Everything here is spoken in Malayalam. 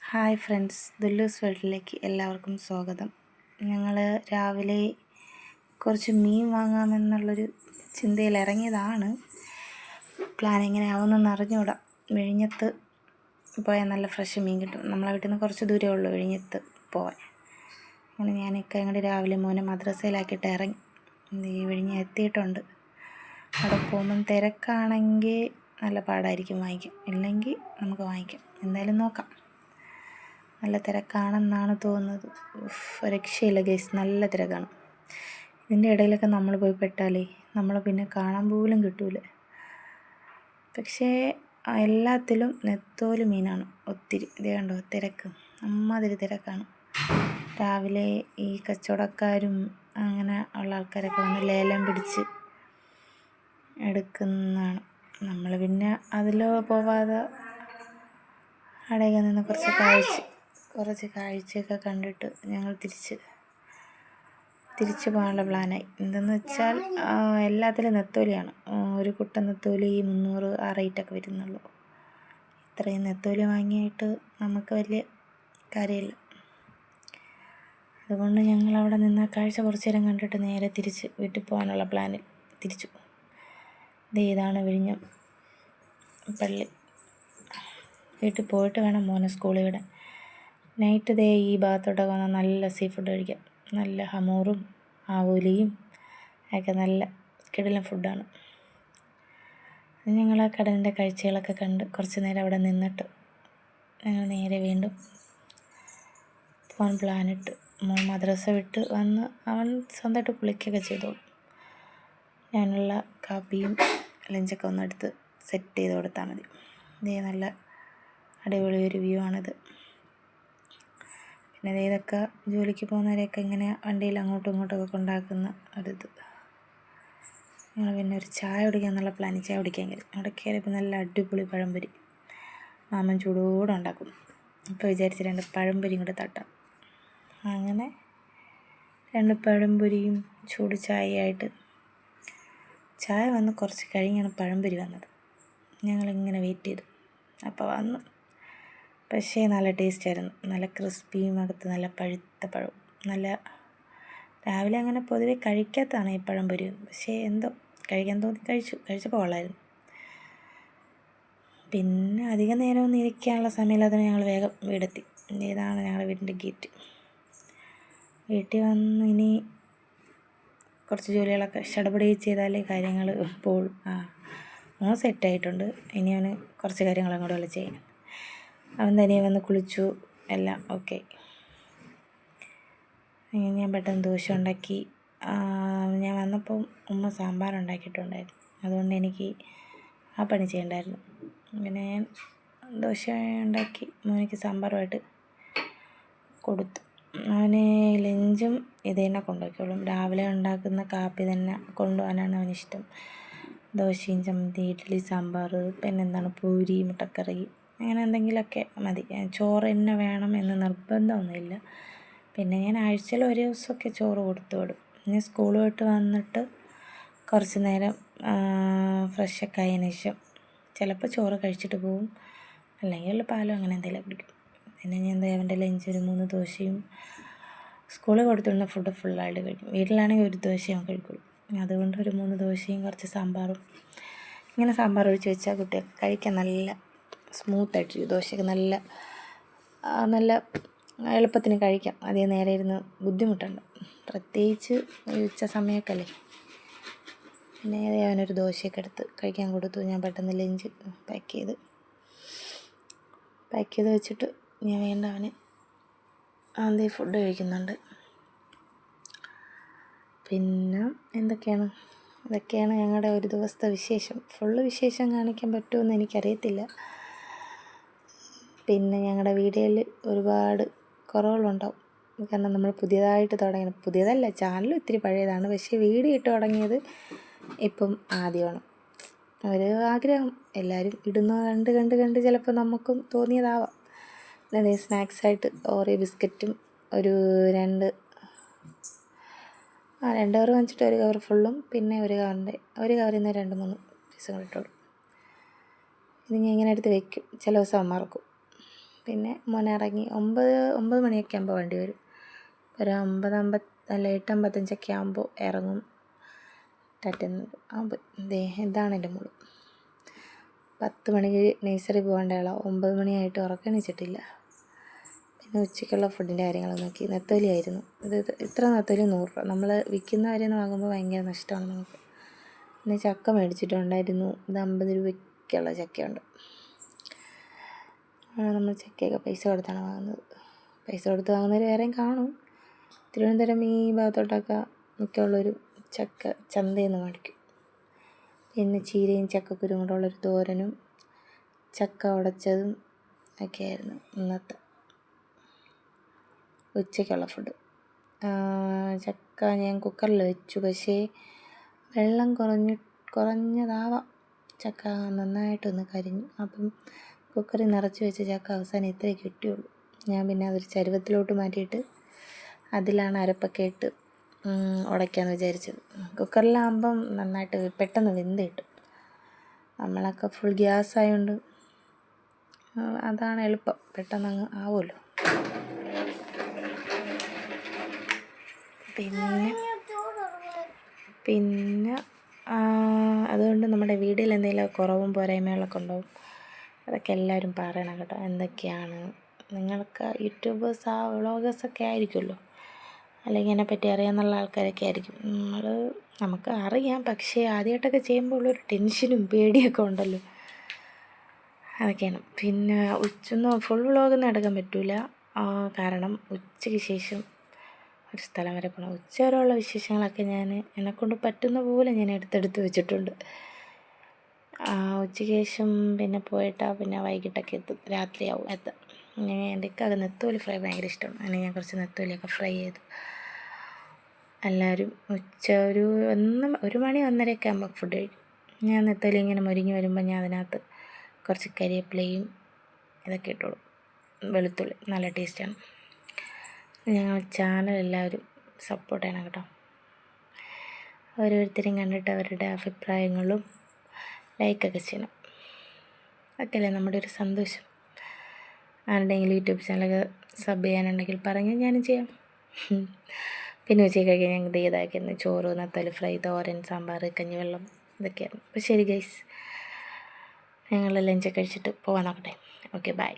ഹായ് ഫ്രണ്ട്സ്, ദുല്ലൂസ് വേൾഡിലേക്ക് എല്ലാവർക്കും സ്വാഗതം. ഞങ്ങൾ രാവിലെ കുറച്ച് മീൻ വാങ്ങാമെന്നുള്ളൊരു ചിന്തയിൽ ഇറങ്ങിയതാണ്. പ്ലാൻ എങ്ങനെയാവുമെന്നൊന്ന് അറിഞ്ഞുകൂടാ. വിഴിഞ്ഞത്ത് പോയാൽ നല്ല ഫ്രഷ് മീൻ കിട്ടും. നമ്മളെ വീട്ടിൽ നിന്ന് കുറച്ച് ദൂരമേ ഉള്ളൂ വിഴിഞ്ഞത്ത് പോവാൻ. അങ്ങനെ ഞാനൊക്കെ ഞങ്ങളുടെ രാവിലെ മോനെ മദ്രസയിലാക്കിയിട്ട് ഇറങ്ങി. വിഴിഞ്ഞ് എത്തിയിട്ടുണ്ട്. അവിടെ പോകുമ്പം തിരക്കാണെങ്കിൽ നല്ല പാടായിരിക്കും വാങ്ങിക്കാം, ഇല്ലെങ്കിൽ നമുക്ക് വാങ്ങിക്കാം. എന്തായാലും നോക്കാം. നല്ല തിരക്കാണെന്നാണ് തോന്നുന്നത്. രക്ഷയില്ല ഗൈസ്, നല്ല തിരക്കാണ്. ഇതിൻ്റെ ഇടയിലൊക്കെ നമ്മൾ പോയി പെട്ടാലേ നമ്മൾ പിന്നെ കാണാൻ പോലും കിട്ടൂല. പക്ഷേ എല്ലാത്തിലും നെത്തോല് മീനാണ് ഒത്തിരി. ഇതേ കണ്ടോ തിരക്ക്, അമ്മാതിരി തിരക്കാണ്. രാവിലെ ഈ കച്ചവടക്കാരും അങ്ങനെ ഉള്ള ആൾക്കാരൊക്കെ വന്ന് ലേലം പിടിച്ച് എടുക്കുന്നതാണ്. നമ്മൾ പിന്നെ അതിൽ പോവാതെ അവിടെയൊക്കെ നിന്ന് കുറച്ച് കാഴ്ചയൊക്കെ കണ്ടിട്ട് ഞങ്ങൾ തിരിച്ച് പോകാനുള്ള പ്ലാനായി. എന്തെന്ന് വെച്ചാൽ എല്ലാത്തിലും നെത്തോലിയാണ്. ഒരു കുട്ടൻ നെത്തോലി 300 ആ റേറ്റൊക്കെ വരുന്നുള്ളൂ. ഇത്രയും നെത്തോലി വാങ്ങിയിട്ട് നമുക്ക് വലിയ കാര്യമില്ല. അതുകൊണ്ട് ഞങ്ങളവിടെ നിന്ന് കാഴ്ച കുറച്ച് നേരം കണ്ടിട്ട് നേരെ തിരിച്ച് വീട്ടിൽ പോകാനുള്ള പ്ലാനിൽ തിരിച്ചു. ഇതാണ് വിഴിഞ്ഞം പള്ളി. വീട്ടിൽ പോയിട്ട് വേണം മോനെ സ്കൂളിൽ വിടാൻ. നൈറ്റ് ഈ ഭാഗത്തോട്ടൊക്കെ വന്നാൽ നല്ല സീ ഫുഡ് കഴിക്കാം. നല്ല ഹമൂറും ആവോലിയും ഒക്കെ നല്ല കിടിലൻ ഫുഡാണ്. ഞങ്ങൾ ആ കടലിൻ്റെ കാഴ്ചകളൊക്കെ കണ്ട് കുറച്ച് നേരം അവിടെ നിന്നിട്ട് ഞങ്ങൾ നേരെ വീണ്ടും പോകാൻ പ്ലാനിട്ട്. മോൻ മദ്രസ വിട്ട് വന്ന് അവൻ സ്വന്തമായിട്ട് കുളിക്കുകയൊക്കെ ചെയ്തോളും. ഞാനുള്ള കാപ്പിയും ലഞ്ചൊക്കെ ഒന്നെടുത്ത് സെറ്റ് ചെയ്ത് കൊടുത്താൽ മതി. നല്ല അടിപൊളി ഒരു വ്യൂ ആണിത്. പിന്നെ ഇതൊക്കെ ജോലിക്ക് പോകുന്നവരെയൊക്കെ ഇങ്ങനെ വണ്ടിയിൽ അങ്ങോട്ടും ഇങ്ങോട്ടൊക്കെ കൊണ്ടാക്കുന്ന ഒരിത്. ഞങ്ങൾ പിന്നെ ഒരു ചായ കുടിക്കാന്നുള്ള പ്ലാൻ. ചായ കുടിക്കാൻ കയറി. അവിടെ കയറിയപ്പോൾ നല്ല അടിപൊളി പഴംപൊരി മാമൻ ചൂടോടെ ഉണ്ടാക്കും. അപ്പോൾ വിചാരിച്ച് 2 പഴംപൊരിയും കൂടെ തട്ടാം. അങ്ങനെ 2 പഴംപൊരിയും ചൂട് ചായയായിട്ട്. ചായ വന്ന് കുറച്ച് കഴിഞ്ഞാണ് പഴംപൊരി വന്നത്. ഞങ്ങളിങ്ങനെ വെയിറ്റ് ചെയ്തു. അപ്പോൾ വന്നു. പക്ഷേ നല്ല ടേസ്റ്റായിരുന്നു. നല്ല ക്രിസ്പിയും അകത്ത് നല്ല പഴുത്ത പഴവും. നല്ല രാവിലെ അങ്ങനെ പൊതുവെ കഴിക്കാത്തതാണ് ഈ പഴംപൊരി. പക്ഷേ എന്തോ കഴിക്കാൻ തോന്നി കഴിച്ചപ്പോൾ കൊള്ളായിരുന്നു. പിന്നെ അധികം നേരമൊന്നും ഇരിക്കാനുള്ള സമയമില്ലാത്തതിന് ഞങ്ങൾ വേഗം വീടെത്തി. ഇതാണ് ഞങ്ങളുടെ വീടിൻ്റെ ഗേറ്റ്. വീട്ടിൽ വന്ന് ഇനി കുറച്ച് ജോലികളൊക്കെ ഷടപടി ചെയ്താലേ കാര്യങ്ങൾ പോളും. മോൻ സെറ്റായിട്ടുണ്ട്. ഇനി അവന് കുറച്ച് കാര്യങ്ങളും കൂടെ ഉള്ള ചെയ്യാൻ. അവൻ തനിയെ വന്ന് കുളിച്ചു, എല്ലാം ഓക്കെ. ഞാൻ പെട്ടെന്ന് ദോശ ഉണ്ടാക്കി. ഞാൻ വന്നപ്പോൾ ഉമ്മ സാമ്പാർ ഉണ്ടാക്കിയിട്ടുണ്ടായിരുന്നു. അതുകൊണ്ട് എനിക്ക് ആ പണി ചെയ്യണ്ടായിരുന്നു. പിന്നെ ഞാൻ ദോശ ഉണ്ടാക്കി മോനിക്ക് സാമ്പാറുമായിട്ട് കൊടുത്തു. അവന് ലഞ്ചും ഇത് തന്നെ കൊണ്ടുപോയിക്കോളും. രാവിലെ ഉണ്ടാക്കുന്ന കാപ്പി തന്നെ കൊണ്ടുപോകാനാണ് അവനിഷ്ടം. ദോശയും ചമ്മന്തി, ഇഡ്ഡലി, സാമ്പാർ, പിന്നെ എന്താണ് പൂരി, മുട്ടക്കറി, അങ്ങനെ എന്തെങ്കിലുമൊക്കെ മതി. ചോറ് തന്നെ വേണം എന്ന് നിർബന്ധമൊന്നുമില്ല. പിന്നെ ഞാൻ ആഴ്ചയിൽ ഒരു ദിവസമൊക്കെ ചോറ് കൊടുത്തു വിടും. ഇനി സ്കൂൾ വിട്ട് വന്നിട്ട് കുറച്ച് നേരം ഫ്രഷൊക്കെ ആയതിനു ശേഷം ചിലപ്പോൾ ചോറ് കഴിച്ചിട്ട് പോവും, അല്ലെങ്കിൽ പാലോ അങ്ങനെ എന്തെങ്കിലും കുടിക്കും. പിന്നെ ഞാൻ അവൻ്റെ ലഞ്ച് ഒരു 3 ദോശയും സ്കൂളിൽ കൊടുത്തുവിടുന്ന ഫുഡ് ഫുള്ളായിട്ട് കഴിക്കും. വീട്ടിലാണെങ്കിൽ ഒരു ദോശയും കഴിക്കുള്ളൂ. അതുകൊണ്ട് ഒരു 3 ദോശയും കുറച്ച് സാമ്പാറും. ഇങ്ങനെ സാമ്പാർ ഒഴിച്ച് വെച്ചാൽ കുട്ടികൾക്ക് കഴിക്കാൻ നല്ല സ്മൂത്തായിട്ട്. ദോശയൊക്കെ നല്ല എളുപ്പത്തിന് കഴിക്കാം. അധികം നേരെ ഇരുന്ന് ബുദ്ധിമുട്ടുണ്ട്, പ്രത്യേകിച്ച് ഉച്ച സമയമൊക്കെ അല്ലേ. പിന്നെ അവനൊരു ദോശയൊക്കെ എടുത്ത് കഴിക്കാൻ കൊടുത്തു. ഞാൻ പെട്ടെന്ന് ലഞ്ച് പാക്ക് ചെയ്ത് വെച്ചിട്ട് ഞാൻ വേണ്ട അവന് അതേ ഫുഡ് കഴിക്കുന്നുണ്ട്. പിന്നെ ഇതൊക്കെയാണ് ഞങ്ങളുടെ ഒരു ദിവസത്തെ വിശേഷം. ഫുള്ള് വിശേഷം കാണിക്കാൻ പറ്റുമെന്ന് എനിക്കറിയത്തില്ല. പിന്നെ ഞങ്ങളുടെ വീഡിയോയിൽ ഒരുപാട് കുറവുകളുണ്ടാവും. കാരണം നമ്മൾ പുതിയതായിട്ട് പുതിയതല്ല, ചാനൽ ഒത്തിരി പഴയതാണ്. പക്ഷേ വീഡിയോ ഇട്ട് തുടങ്ങിയത് ഇപ്പം ആദ്യമാണ്. ഒരു ആഗ്രഹം, എല്ലാവരും ഇടുന്ന കണ്ട് ചിലപ്പോൾ നമുക്കും തോന്നിയതാവാം. അതേ സ്നാക്സായിട്ട് ഓറിയോ ബിസ്ക്കറ്റും ഒരു 2 കവർ വാങ്ങിച്ചിട്ട് 1 കവർ ഫുള്ളും, പിന്നെ ഒരു കവറിൽ നിന്ന് 2-3 പീസുകൾ ഇട്ടോളും. ഇത് ഞാൻ ഇങ്ങനെ എടുത്ത് വയ്ക്കും. ചില ദിവസം മറക്കും. പിന്നെ മോൻ ഇറങ്ങി 9 മണിയൊക്കെ ആകുമ്പോൾ വണ്ടി വരും. ഒരു 8:55 ആകുമ്പോൾ ഇറങ്ങും. ടാറ്റ ഇതാണ് എൻ്റെ മോള്. 10 മണിക്ക് നേഴ്സറി പോകേണ്ട ആളോ 9 മണിയായിട്ട് ഉറക്കണിച്ചിട്ടില്ല. പിന്നെ ഉച്ചയ്ക്കുള്ള ഫുഡിൻ്റെ കാര്യങ്ങൾ നോക്കി. നെത്തോലിയായിരുന്നു. ഇത്ര നെത്തോലി 100 രൂപ. നമ്മൾ വിൽക്കുന്നവരിൽ നിന്ന് വാങ്ങുമ്പോൾ ഭയങ്കര നഷ്ടമാണ് നമുക്ക്. പിന്നെ ചക്ക മേടിച്ചിട്ടുണ്ടായിരുന്നു. ഇത് 50 രൂപയ്ക്കുള്ള ചക്കയുണ്ട്. നമ്മൾ ചക്കയൊക്കെ പൈസ കൊടുത്താണ് വാങ്ങുന്നത്. പൈസ കൊടുത്ത് വാങ്ങുന്നവർ വേറെയും കാണും. തിരുവനന്തപുരം ഈ ഭാഗത്തോട്ടൊക്കെ മിക്കുള്ളൊരു ചക്ക ചന്തയിൽ നിന്ന് മേടിക്കും. പിന്നെ ചീരയും ചക്കക്കുരും കൊണ്ടുള്ളൊരു തോരനും ചക്ക ഉടച്ചതും ഒക്കെയായിരുന്നു ഇന്നത്തെ ഉച്ചയ്ക്കുള്ള ഫുഡ്. ചക്ക ഞാൻ കുക്കറിൽ വെച്ചു. പക്ഷേ വെള്ളം കുറഞ്ഞതാവാം. ചക്ക നന്നായിട്ടൊന്ന് കരിഞ്ഞു. അപ്പം കുക്കറിൽ നിറച്ച് വെച്ച ചക്ക അവസാനം ഇത്രയേ കിട്ടിയുള്ളൂ. ഞാൻ പിന്നെ അതൊരു ചരുവത്തിലോട്ട് മാറ്റിയിട്ട് അതിലാണ് അരപ്പൊക്കെ ഇട്ട് ഉടയ്ക്കാമെന്ന് വിചാരിച്ചത്. കുക്കറിലാകുമ്പം നന്നായിട്ട് പെട്ടെന്ന് വെന്ത് കിട്ടും. നമ്മളൊക്കെ ഫുൾ ഗ്യാസ് ആയതുകൊണ്ട് അതാണ് എളുപ്പം, പെട്ടെന്ന് അങ്ങ് ആവുമല്ലോ. പിന്നെ അതുകൊണ്ട് നമ്മുടെ വീഡിയോയിൽ എന്തെങ്കിലും കുറവും പോരായ്മകളൊക്കെ ഉണ്ടാവും. അതൊക്കെ എല്ലാവരും പറയണം കേട്ടോ. എന്തൊക്കെയാണ് നിങ്ങൾക്ക് യൂട്യൂബേഴ്സ് വ്ളോഗേഴ്സൊക്കെ ആയിരിക്കുമല്ലോ, അല്ലെങ്കിൽ ഇതിനെപ്പറ്റി അറിയാമെന്നുള്ള ആൾക്കാരൊക്കെ ആയിരിക്കും. നമുക്ക് അറിയാം, പക്ഷേ ആദ്യമായിട്ടൊക്കെ ചെയ്യുമ്പോൾ ഉള്ളൊരു ടെൻഷനും പേടിയൊക്കെ ഉണ്ടല്ലോ, അതൊക്കെയാണ്. പിന്നെ ഫുൾ വ്ളോഗൊന്നും എടുക്കാൻ പറ്റില്ല, കാരണം ഉച്ചയ്ക്ക് ശേഷം ഒരു സ്ഥലം വരെ പോകണം. ഉച്ച വരെയുള്ള വിശേഷങ്ങളൊക്കെ എന്നെക്കൊണ്ട് പറ്റുന്ന പോലെ ഞാൻ എടുത്തെടുത്ത് വെച്ചിട്ടുണ്ട്. ഉച്ചയ്ക്ക് ശേഷം പിന്നെ പിന്നെ വൈകിട്ടൊക്കെ എത്തും, രാത്രിയാവും എത്താം. എൻ്റെ ഇക്കാക്ക് നെത്തോലി ഫ്രൈ ഭയങ്കര ഇഷ്ടമാണ്. അങ്ങനെ ഞാൻ കുറച്ച് നെത്തോലിയൊക്കെ ഫ്രൈ ചെയ്തു. എല്ലാവരും ഒരു 1 മണി 1:30 ആകുമ്പോൾ ഫുഡ് കഴിക്കും. ഞാൻ നെത്തോലി ഇങ്ങനെ മുരിഞ്ഞ് വരുമ്പോൾ ഞാൻ അതിനകത്ത് കുറച്ച് കരിവേപ്പിലയും ഇതൊക്കെ ഇട്ടോളും, വെളുത്തുള്ളി. നല്ല ടേസ്റ്റാണ്. ഞങ്ങൾ ചാനൽ എല്ലാവരും സപ്പോർട്ട് ചെയ്യണം കേട്ടോ. ഓരോരുത്തരും കണ്ടിട്ട് അവരുടെ അഭിപ്രായങ്ങളും ലൈക്കൊക്കെ ചെയ്യണം. അതൊക്കെയല്ലേ നമ്മുടെ ഒരു സന്തോഷം. ആരുടെയെങ്കിലും യൂട്യൂബ് ചാനലൊക്കെ സബ് ചെയ്യാനുണ്ടെങ്കിൽ പറഞ്ഞാൽ ഞാനും ചെയ്യാം. പിന്നെ ഉച്ചയ്ക്ക് കഴിക്കാൻ ഞങ്ങൾക്ക് ഇതാക്കിയിരുന്നു ചോറ്, നെത്തോലി ഫ്രൈ, തോരൻ, സാമ്പാർ, കഞ്ഞിവെള്ളം, ഇതൊക്കെയായിരുന്നു. അപ്പോൾ ശരി ഗൈസ്, ഞങ്ങൾ ലഞ്ചൊക്കെ കഴിച്ചിട്ട് പോകാൻ നോക്കട്ടെ. Okay, by.